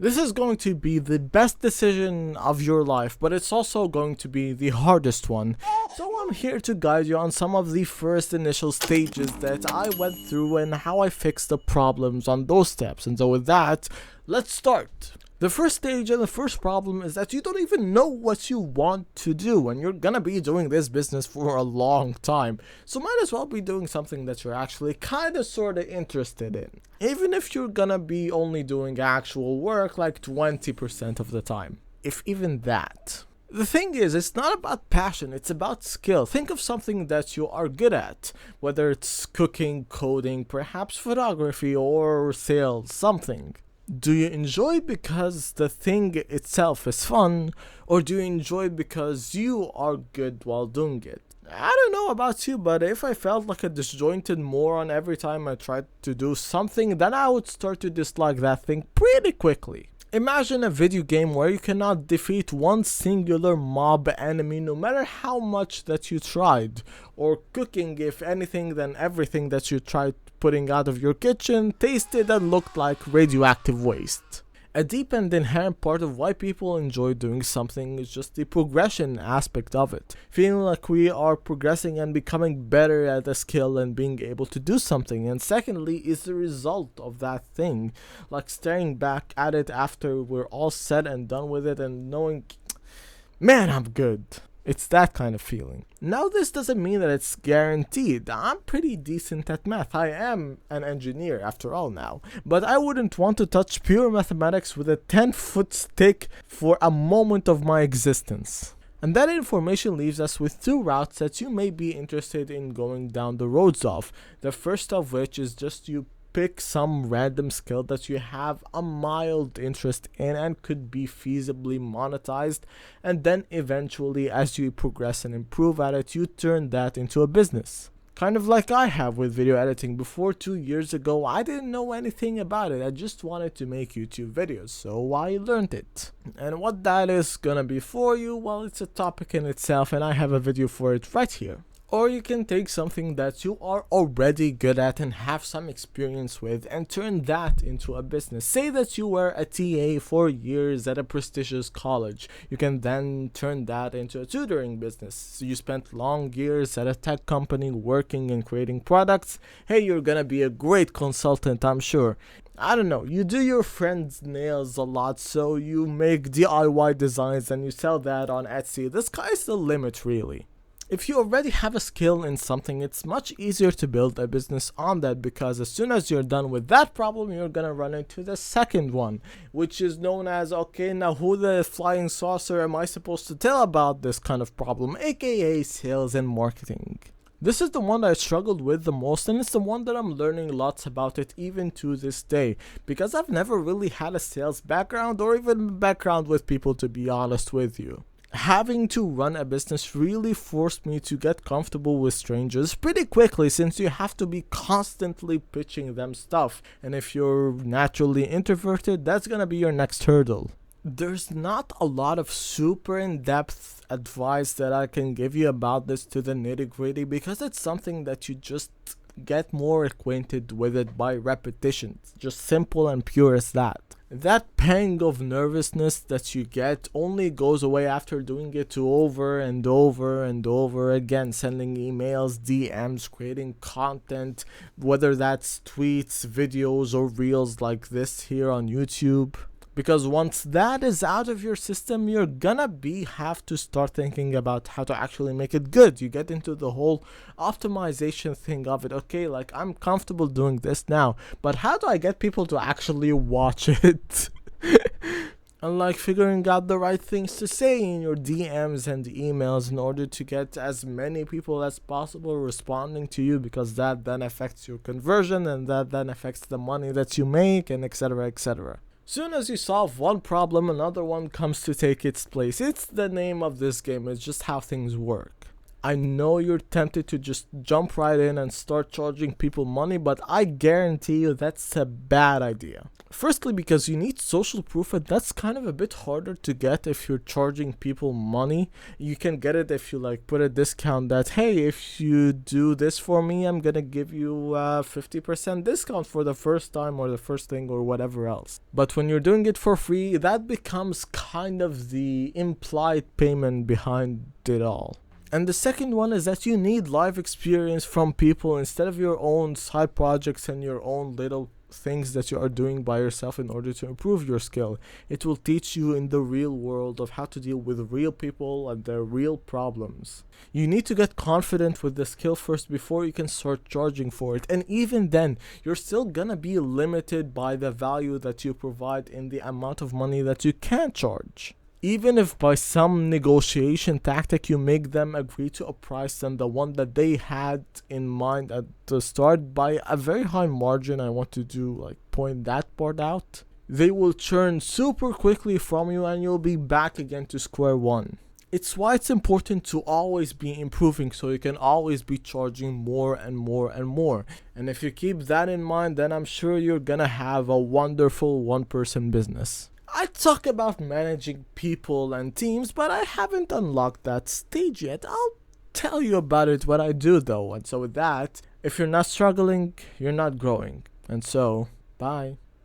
This is going to be the best decision of your life, but it's also going to be the hardest one. So I'm here to guide you on some of the first initial stages that I went through and how I fixed the problems on those steps. And so with that, let's start. The first stage and the first problem is that you don't even know what you want to do, and you're gonna be doing this business for a long time. So might as well be doing something that you're actually kinda sorta interested in. Even if you're gonna be only doing actual work like 20% of the time. If even that. The thing is, it's not about passion, it's about skill. Think of something that you are good at, whether it's cooking, coding, perhaps photography, or sales, something. Do you enjoy it because the thing itself is fun, or do you enjoy it because you are good while doing it? I don't know about you, but if I felt like a disjointed moron every time I tried to do something, then I would start to dislike that thing pretty quickly. Imagine a video game where you cannot defeat one singular mob enemy no matter how much that you tried. Or cooking, if anything then everything that you tried putting out of your kitchen tasted and looked like radioactive waste. A deep and inherent part of why people enjoy doing something is just the progression aspect of it. Feeling like we are progressing and becoming better at a skill and being able to do something. And secondly is the result of that thing. Like staring back at it after we're all said and done with it and knowing, man, I'm good. It's that kind of feeling. Now this doesn't mean that it's guaranteed. I'm pretty decent at math. I am an engineer after all now. But I wouldn't want to touch pure mathematics with a 10-foot stick for a moment of my existence. And that information leaves us with two routes that you may be interested in going down the roads of. The first of which is just you pick some random skill that you have a mild interest in and could be feasibly monetized, and then eventually as you progress and improve at it, you turn that into a business. Kind of like I have with video editing. Before 2 years ago, I didn't know anything about it. I just wanted to make YouTube videos, so I learned it. And what that is gonna be for you, well, it's a topic in itself and I have a video for it right here. Or you can take something that you are already good at and have some experience with and turn that into a business. Say that you were a TA for years at a prestigious college. You can then turn that into a tutoring business. So you spent long years at a tech company working and creating products. Hey, you're gonna be a great consultant, I'm sure. I don't know, you do your friend's nails a lot, so you make DIY designs and you sell that on Etsy. The sky's the limit, really. If you already have a skill in something, it's much easier to build a business on that, because as soon as you're done with that problem, you're gonna run into the second one, which is known as, okay, now who the flying saucer am I supposed to tell about this kind of problem, aka sales and marketing. This is the one that I struggled with the most, and it's the one that I'm learning lots about it even to this day, because I've never really had a sales background or even background with people, to be honest with you. Having to run a business really forced me to get comfortable with strangers pretty quickly, since you have to be constantly pitching them stuff, and if you're naturally introverted, that's gonna be your next hurdle. There's not a lot of super in-depth advice that I can give you about this to the nitty-gritty, because it's something that you just get more acquainted with it by repetition. It's just simple and pure as that. That pang of nervousness that you get only goes away after doing it to over and over and over again, sending emails, DMs, creating content, whether that's tweets, videos, or reels like this here on YouTube. Because once that is out of your system, you're gonna have to start thinking about how to actually make it good. You get into the whole optimization thing of it. Okay, like I'm comfortable doing this now, but how do I get people to actually watch it? And like figuring out the right things to say in your DMs and emails in order to get as many people as possible responding to you, because that then affects your conversion, and that then affects the money that you make, and etc, etc. Soon as you solve one problem, another one comes to take its place. It's the name of this game, it's just how things work. I know you're tempted to just jump right in and start charging people money, but I guarantee you that's a bad idea. Firstly, because you need social proof, and that's kind of a bit harder to get if you're charging people money. You can get it if you like put a discount that, hey, if you do this for me, I'm gonna give you a 50% discount for the first time or the first thing or whatever else. But when you're doing it for free, that becomes kind of the implied payment behind it all. And the second one is that you need live experience from people instead of your own side projects and your own little things that you are doing by yourself in order to improve your skill. It will teach you in the real world of how to deal with real people and their real problems. You need to get confident with the skill first before you can start charging for it. And even then, you're still gonna be limited by the value that you provide in the amount of money that you can charge. Even if by some negotiation tactic you make them agree to a price than the one that they had in mind at the start by a very high margin, I want to point that part out, they will churn super quickly from you and you'll be back again to square one. It's why it's important to always be improving, so you can always be charging more and more and more. And if you keep that in mind, then I'm sure you're gonna have a wonderful one-person business. I talk about managing people and teams, but I haven't unlocked that stage yet. I'll tell you about it when I do though. And so with that, if you're not struggling, you're not growing. And so, bye.